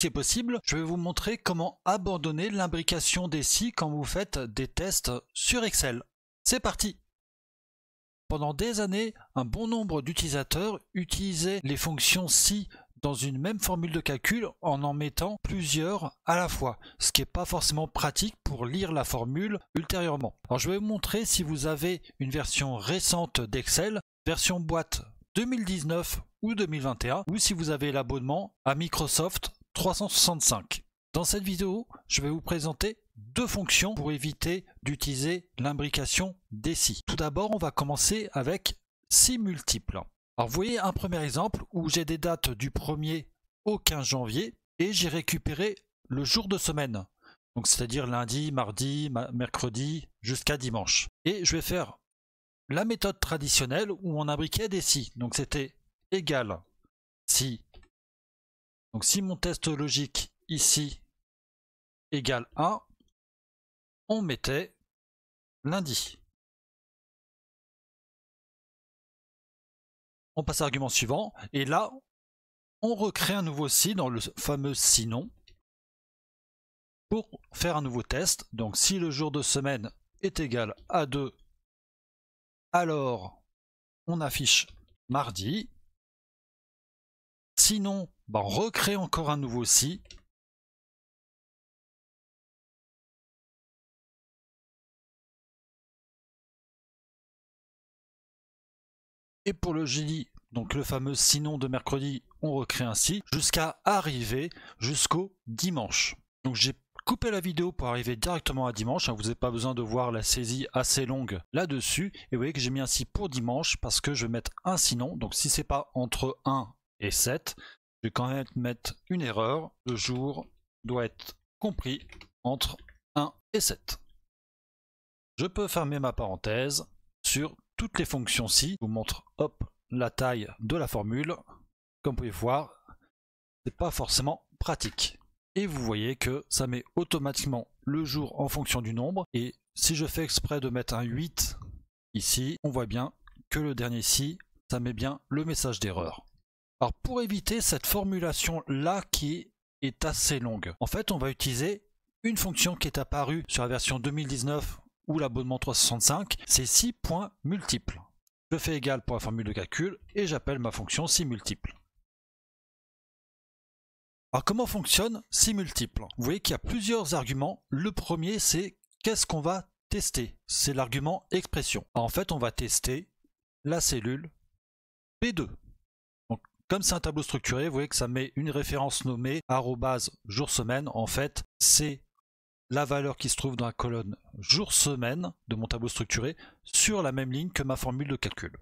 c'est possible, je vais vous montrer comment abandonner l'imbrication des si quand vous faites des tests sur Excel. C'est parti! Pendant des années, un bon nombre d'utilisateurs utilisaient les fonctions si dans une même formule de calcul en mettant plusieurs à la fois, ce qui n'est pas forcément pratique pour lire la formule ultérieurement. Alors je vais vous montrer si vous avez une version récente d'Excel, version boîte 2019 ou 2021, ou si vous avez l'abonnement à Microsoft 365. Dans cette vidéo, je vais vous présenter deux fonctions pour éviter d'utiliser l'imbrication des si. Tout d'abord, on va commencer avec si multiples. Alors vous voyez un premier exemple où j'ai des dates du 1er au 15 janvier et j'ai récupéré le jour de semaine. Donc c'est-à-dire lundi, mardi, mercredi jusqu'à dimanche. Et je vais faire la méthode traditionnelle où on imbriquait des si. Donc c'était égal si. Donc si mon test logique ici égale 1, on mettait lundi. On passe à l'argument suivant, et là, on recrée un nouveau si dans le fameux sinon pour faire un nouveau test. Donc si le jour de semaine est égal à 2, alors on affiche mardi. Sinon, on recrée encore un nouveau si. Et pour le jeudi, donc le fameux sinon de mercredi, on recrée un si jusqu'à arriver jusqu'au dimanche. Donc j'ai coupé la vidéo pour arriver directement à dimanche, vous n'avez pas besoin de voir la saisie assez longue là-dessus. Et vous voyez que j'ai mis un si pour dimanche parce que je vais mettre un sinon. Donc si c'est pas entre 1 et 7, je vais quand même mettre une erreur. Le jour doit être compris entre 1 et 7. Je peux fermer ma parenthèse sur toutes les fonctions si. Je vous montre hop la taille de la formule. Comme vous pouvez voir, c'est pas forcément pratique. Et vous voyez que ça met automatiquement le jour en fonction du nombre. Et si je fais exprès de mettre un 8 ici, on voit bien que le dernier si, ça met bien le message d'erreur. Alors pour éviter cette formulation là qui est assez longue, en fait on va utiliser une fonction qui est apparue sur la version 2019 ou l'abonnement 365, c'est si points multiples. Je fais égal pour la formule de calcul et j'appelle ma fonction si multiple. Alors comment fonctionne si multiple? Vous voyez qu'il y a plusieurs arguments. Le premier c'est qu'est-ce qu'on va tester? C'est l'argument expression. Alors, en fait on va tester la cellule P2. Donc, comme c'est un tableau structuré, vous voyez que ça met une référence nommée @jour-semaine. En fait c'est la valeur qui se trouve dans la colonne jour-semaine de mon tableau structuré sur la même ligne que ma formule de calcul.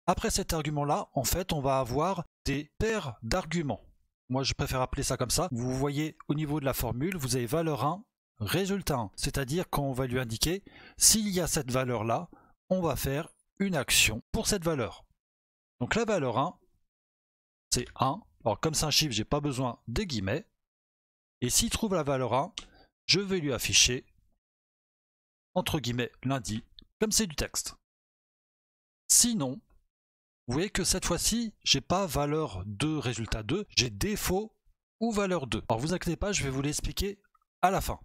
Après cet argument-là, en fait, on va avoir des paires d'arguments. Moi, je préfère appeler ça comme ça. Vous voyez au niveau de la formule, vous avez valeur 1, résultat 1. C'est-à-dire qu'on va lui indiquer, s'il y a cette valeur-là, on va faire une action pour cette valeur. Donc la valeur 1, c'est 1. Alors comme c'est un chiffre, j'ai pas besoin de guillemets. Et s'il trouve la valeur 1, je vais lui afficher, entre guillemets, lundi, comme c'est du texte. Sinon, vous voyez que cette fois-ci, j'ai pas valeur 2, résultat 2, j'ai défaut ou valeur 2. Alors vous inquiétez pas, je vais vous l'expliquer à la fin.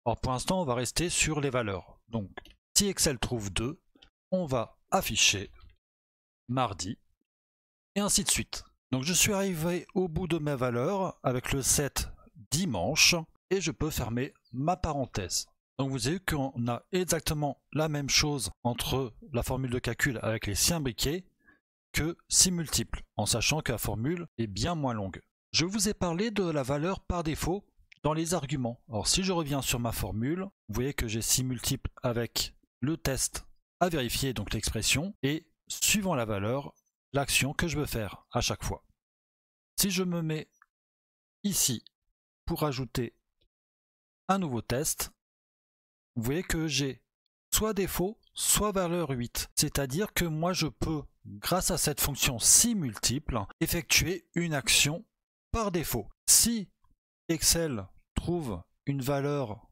Alors pour l'instant, on va rester sur les valeurs. Donc, si Excel trouve 2, on va afficher mardi, et ainsi de suite. Donc je suis arrivé au bout de mes valeurs avec le 7 dimanche et je peux fermer ma parenthèse. Donc vous avez vu qu'on a exactement la même chose entre la formule de calcul avec les si imbriqués que si multiples, en sachant que la formule est bien moins longue. Je vous ai parlé de la valeur par défaut dans les arguments. Alors si je reviens sur ma formule, vous voyez que j'ai si multiples avec le test à vérifier, donc l'expression, et suivant la valeur, l'action que je veux faire à chaque fois. Si je me mets ici pour ajouter un nouveau test, vous voyez que j'ai soit défaut, soit valeur 8. C'est-à-dire que moi je peux, grâce à cette fonction si multiple, effectuer une action par défaut. Si Excel trouve une valeur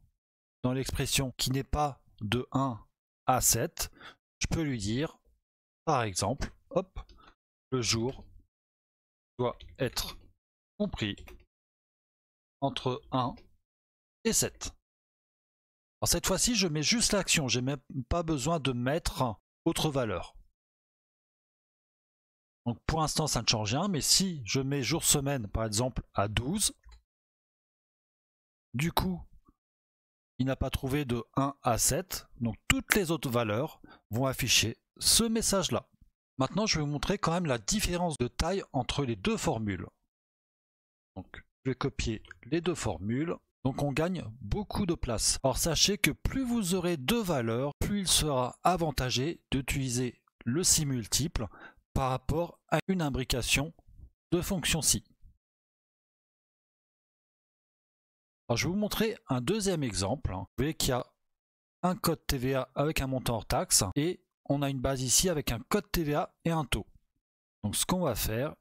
dans l'expression qui n'est pas de 1 à 7, je peux lui dire, par exemple, hop, le jour doit être compris entre 1 et 7. Alors cette fois-ci, je mets juste l'action, j'ai même pas besoin de mettre autre valeur. Donc pour l'instant, ça ne change rien, mais si je mets jour-semaine, par exemple, à 12, du coup, il n'a pas trouvé de 1 à 7, donc toutes les autres valeurs vont afficher ce message-là. Maintenant, je vais vous montrer quand même la différence de taille entre les deux formules. Donc, je vais copier les deux formules. Donc, on gagne beaucoup de place. Alors, sachez que plus vous aurez deux valeurs, plus il sera avantageux d'utiliser le si multiple par rapport à une imbrication de fonction si. Alors, je vais vous montrer un deuxième exemple. Vous voyez qu'il y a un code TVA avec un montant hors taxe et on a une base ici avec un code TVA et un taux. Donc ce qu'on va faire,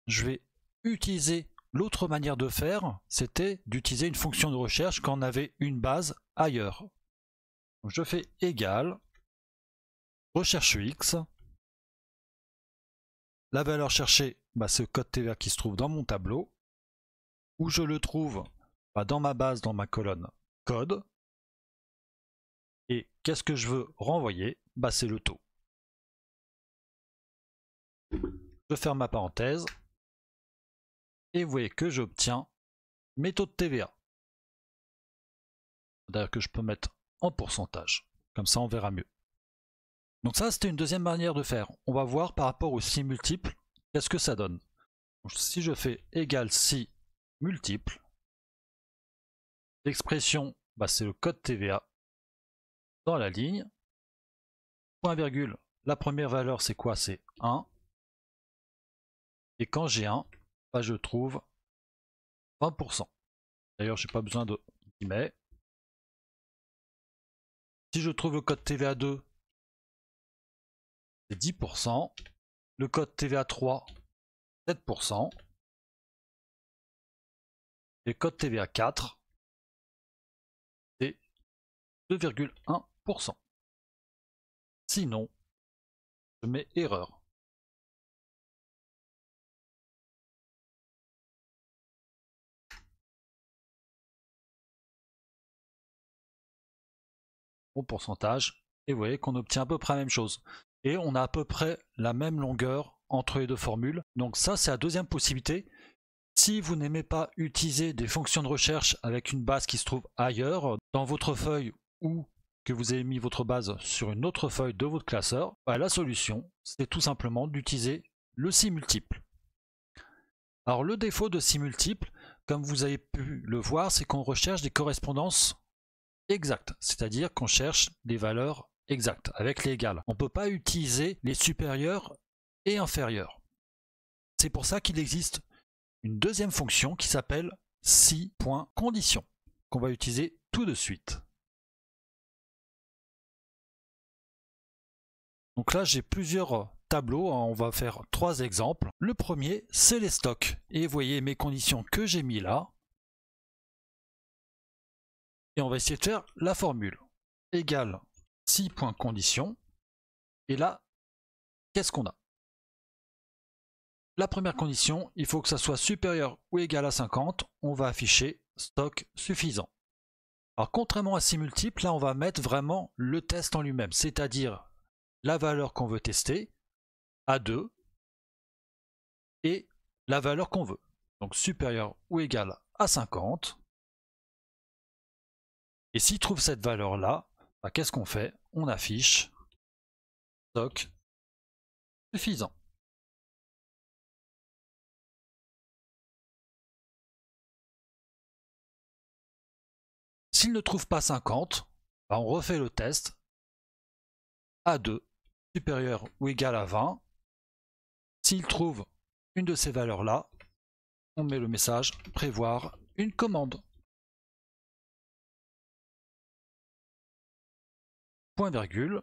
je vais utiliser l'autre manière de faire, c'était d'utiliser une fonction de recherche quand on avait une base ailleurs. Donc je fais égal recherche x. La valeur cherchée, c'est le code TVA qui se trouve dans mon tableau. Où je le trouve dans ma base, dans ma colonne code. Et qu'est-ce que je veux renvoyer? C'est le taux. Je ferme ma parenthèse. Et vous voyez que j'obtiens mes taux de TVA. D'ailleurs que je peux mettre en pourcentage. Comme ça, on verra mieux. Donc ça, c'était une deuxième manière de faire. On va voir par rapport au si multiple, qu'est-ce que ça donne. Donc, si je fais égal si multiple, l'expression, c'est le code TVA dans la ligne. Point virgule, la première valeur, c'est quoi? C'est 1. Et quand j'ai 1, je trouve 20%. D'ailleurs, je n'ai pas besoin de guillemets. Si je trouve le code TVA 2, c'est 10%. Le code TVA 3, 7%. Et le code TVA 4, c'est 2,1%. Sinon, je mets erreur. Au pourcentage, et vous voyez qu'on obtient à peu près la même chose. Et on a à peu près la même longueur entre les deux formules. Donc ça, c'est la deuxième possibilité. Si vous n'aimez pas utiliser des fonctions de recherche avec une base qui se trouve ailleurs, dans votre feuille ou que vous avez mis votre base sur une autre feuille de votre classeur, la solution, c'est tout simplement d'utiliser le si multiple. Alors le défaut de si multiple, comme vous avez pu le voir, c'est qu'on recherche des correspondances exactes, c'est-à-dire qu'on cherche des valeurs exactes avec les égales. On ne peut pas utiliser les supérieurs et inférieurs. C'est pour ça qu'il existe une deuxième fonction qui s'appelle si.condition, qu'on va utiliser tout de suite. Donc là, j'ai plusieurs tableaux, on va faire 3 exemples. Le premier, c'est les stocks. Et vous voyez mes conditions que j'ai mis là. Et on va essayer de faire la formule. Égale si.condition. Et là, qu'est-ce qu'on a? La première condition, il faut que ça soit supérieur ou égal à 50. On va afficher stock suffisant. Alors contrairement à si multiple, là on va mettre vraiment le test en lui-même, c'est-à-dire la valeur qu'on veut tester à 2 et la valeur qu'on veut. Donc supérieur ou égal à 50. Et s'il trouve cette valeur-là, qu'est-ce qu'on fait? On affiche stock suffisant. S'il ne trouve pas 50, on refait le test à 2, supérieur ou égal à 20. S'il trouve une de ces valeurs-là, on met le message prévoir une commande. Point virgule.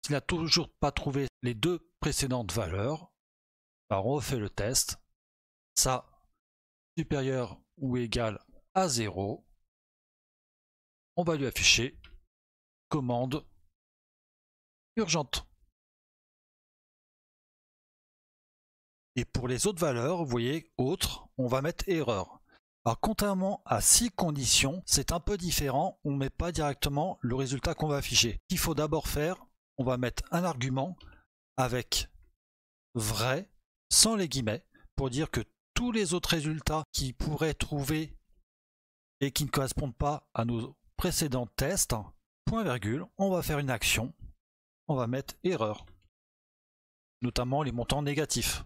S'il n'a toujours pas trouvé les deux précédentes valeurs, on refait le test. Ça, supérieur ou égal à 0. On va lui afficher commande urgente. Et pour les autres valeurs, vous voyez, autres, on va mettre erreur. Alors contrairement à 6 conditions, c'est un peu différent, on ne met pas directement le résultat qu'on va afficher. Ce qu'il faut d'abord faire, on va mettre un argument avec vrai, sans les guillemets, pour dire que tous les autres résultats qui pourraient trouver et qui ne correspondent pas à nos précédents tests, point virgule, on va faire une action, on va mettre erreur, notamment les montants négatifs.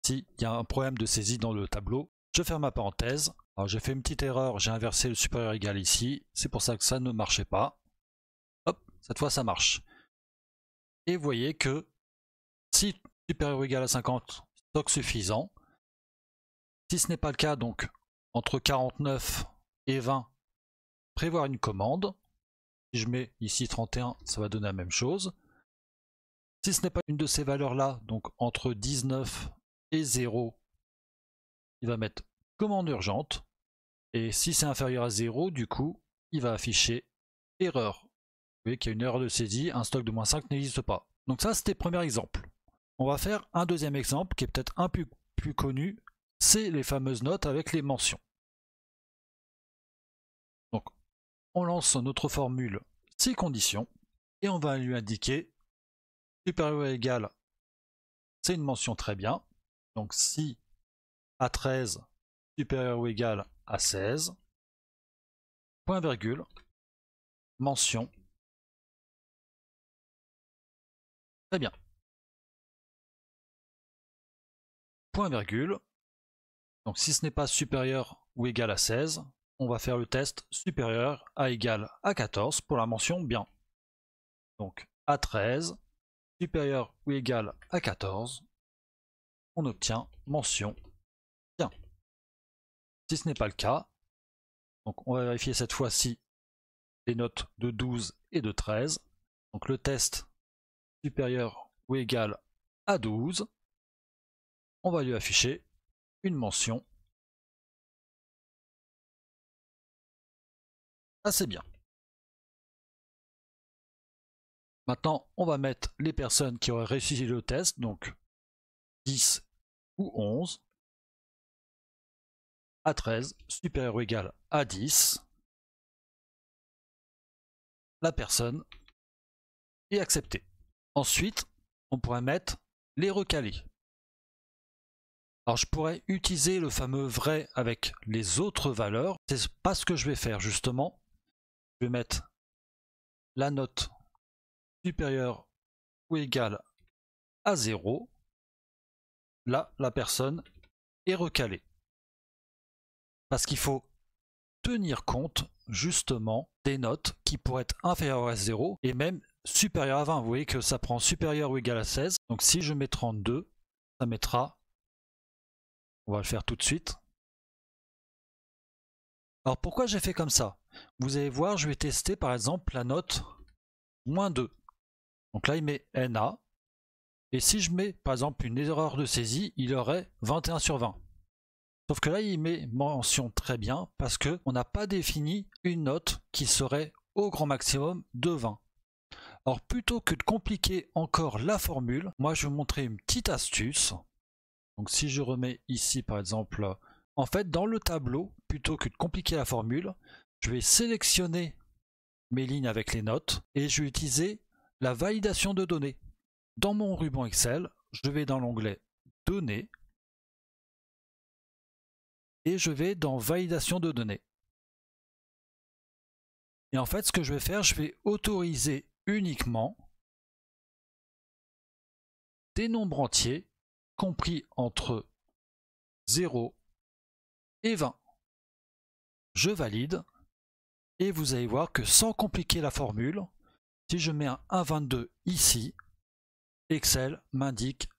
S'il y a un problème de saisie dans le tableau, je ferme ma parenthèse. Alors j'ai fait une petite erreur, j'ai inversé le supérieur égal ici, c'est pour ça que ça ne marchait pas. Hop, cette fois ça marche. Et vous voyez que si supérieur ou égal à 50, stock suffisant. Si ce n'est pas le cas, donc entre 49 et 20, prévoir une commande. Si je mets ici 31, ça va donner la même chose. Si ce n'est pas une de ces valeurs-là, donc entre 19 et 0, il va mettre commande urgente. Et si c'est inférieur à 0, du coup, il va afficher erreur. Vous voyez qu'il y a une erreur de saisie, un stock de moins 5 n'existe pas. Donc ça, c'était le premier exemple. On va faire un deuxième exemple qui est peut-être un peu plus connu, c'est les fameuses notes avec les mentions. Donc, on lance notre formule 6 conditions et on va lui indiquer supérieur ou égal, c'est une mention très bien. Donc si à 13 supérieur ou égal à 16, point virgule, mention, très bien. Point virgule, donc si ce n'est pas supérieur ou égal à 16, on va faire le test supérieur à égal à 14 pour la mention bien. Donc à 13, supérieur ou égal à 14, on obtient mention bien. Si ce n'est pas le cas, donc on va vérifier cette fois-ci les notes de 12 et de 13. Donc le test supérieur ou égal à 12, on va lui afficher une mention assez bien. Maintenant, on va mettre les personnes qui auraient réussi le test, donc 10 ou 11, à 13, supérieur ou égal à 10. La personne est acceptée. Ensuite, on pourrait mettre les recalés. Alors je pourrais utiliser le fameux vrai avec les autres valeurs. C'est pas ce que je vais faire justement. Je vais mettre la note supérieure ou égale à 0. Là, la personne est recalée. Parce qu'il faut tenir compte justement des notes qui pourraient être inférieures à 0 et même supérieures à 20. Vous voyez que ça prend supérieur ou égal à 16. Donc si je mets 32, ça mettra, on va le faire tout de suite. Alors pourquoi j'ai fait comme ça? Vous allez voir, je vais tester par exemple la note -2. Donc là il met NA. Et si je mets par exemple une erreur de saisie, il aurait 21 sur 20. Sauf que là il met mention très bien parce qu'on n'a pas défini une note qui serait au grand maximum de 20. Alors plutôt que de compliquer encore la formule, moi je vais vous montrer une petite astuce. Donc si je remets ici par exemple, en fait dans le tableau, plutôt que de compliquer la formule, je vais sélectionner mes lignes avec les notes et je vais utiliser la validation de données. Dans mon ruban Excel, je vais dans l'onglet Données et je vais dans Validation de données. Et en fait, ce que je vais faire, je vais autoriser uniquement des nombres entiers compris entre 0 et 20. Je valide et vous allez voir que sans compliquer la formule, si je mets un 1,22 ici, Excel m'indique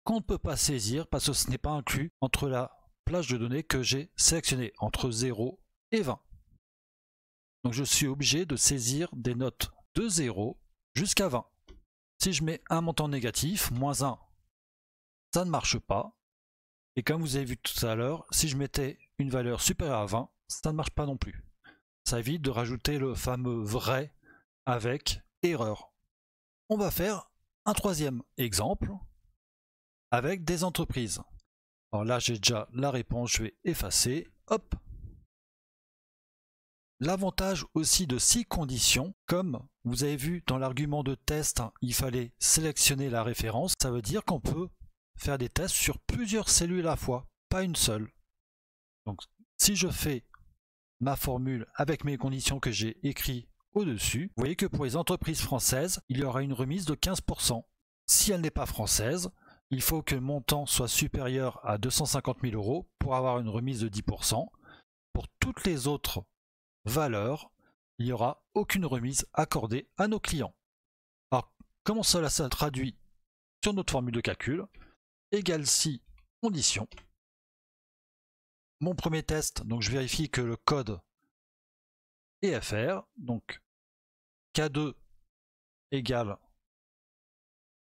qu'on ne peut pas saisir parce que ce n'est pas inclus entre la plage de données que j'ai sélectionnée entre 0 et 20. Donc je suis obligé de saisir des notes de 0 jusqu'à 20. Si je mets un montant négatif, -1, ça ne marche pas. Et comme vous avez vu tout à l'heure, si je mettais une valeur supérieure à 20, ça ne marche pas non plus. Ça évite de rajouter le fameux vrai avec erreur. On va faire un troisième exemple avec des entreprises. Alors là, j'ai déjà la réponse, je vais effacer. hop. L'avantage aussi de 6 conditions, comme vous avez vu dans l'argument de test, il fallait sélectionner la référence, ça veut dire qu'on peut faire des tests sur plusieurs cellules à la fois, pas une seule. Donc si je fais ma formule avec mes conditions que j'ai écrites au-dessus, vous voyez que pour les entreprises françaises, il y aura une remise de 15%. Si elle n'est pas française, il faut que le montant soit supérieur à 250 000 € pour avoir une remise de 10%. Pour toutes les autres valeurs, il n'y aura aucune remise accordée à nos clients. Alors, comment cela se traduit sur notre formule de calcul? Égale si condition. Mon premier test, donc je vérifie que le code est FR, donc K2 égale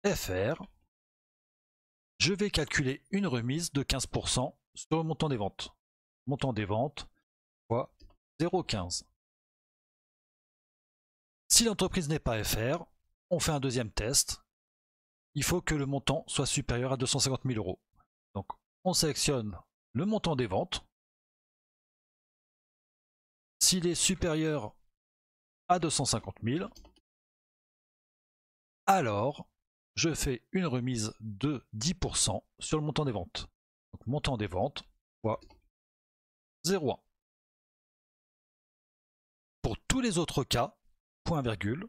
FR. Je vais calculer une remise de 15% sur le montant des ventes. Montant des ventes fois 0,15. Si l'entreprise n'est pas FR, on fait un deuxième test. Il faut que le montant soit supérieur à 250 000 €. Donc on sélectionne le montant des ventes. S'il est supérieur à 250 000, alors je fais une remise de 10% sur le montant des ventes. Donc montant des ventes fois 0,1. Pour tous les autres cas, point virgule,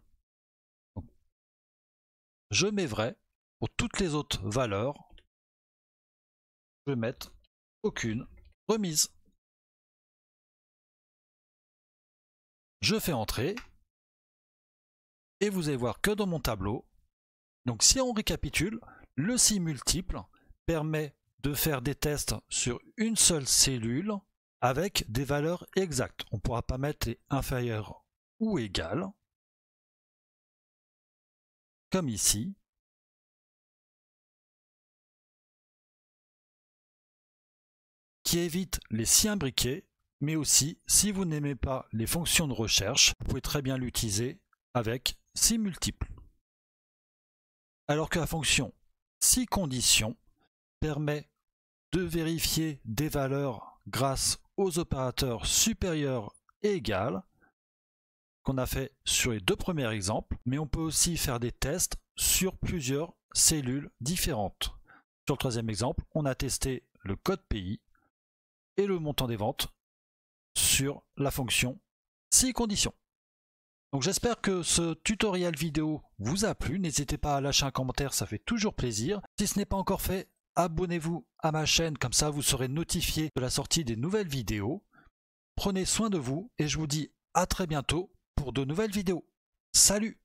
je mets vrai. Pour toutes les autres valeurs, je vais mettre aucune remise. Je fais entrer et vous allez voir que dans mon tableau, donc si on récapitule, le si multiple permet de faire des tests sur une seule cellule avec des valeurs exactes. On ne pourra pas mettre les inférieurs ou égales, comme ici. Qui évite les si imbriqués, mais aussi, si vous n'aimez pas les fonctions de recherche, vous pouvez très bien l'utiliser avec si multiple. Alors que la fonction si condition permet de vérifier des valeurs grâce aux opérateurs supérieurs et égales, qu'on a fait sur les deux premiers exemples, mais on peut aussi faire des tests sur plusieurs cellules différentes. Sur le troisième exemple, on a testé le code pays et le montant des ventes sur la fonction si condition. Donc j'espère que ce tutoriel vidéo vous a plu. N'hésitez pas à lâcher un commentaire, ça fait toujours plaisir. Si ce n'est pas encore fait, abonnez-vous à ma chaîne, comme ça vous serez notifié de la sortie des nouvelles vidéos. Prenez soin de vous et je vous dis à très bientôt pour de nouvelles vidéos. Salut!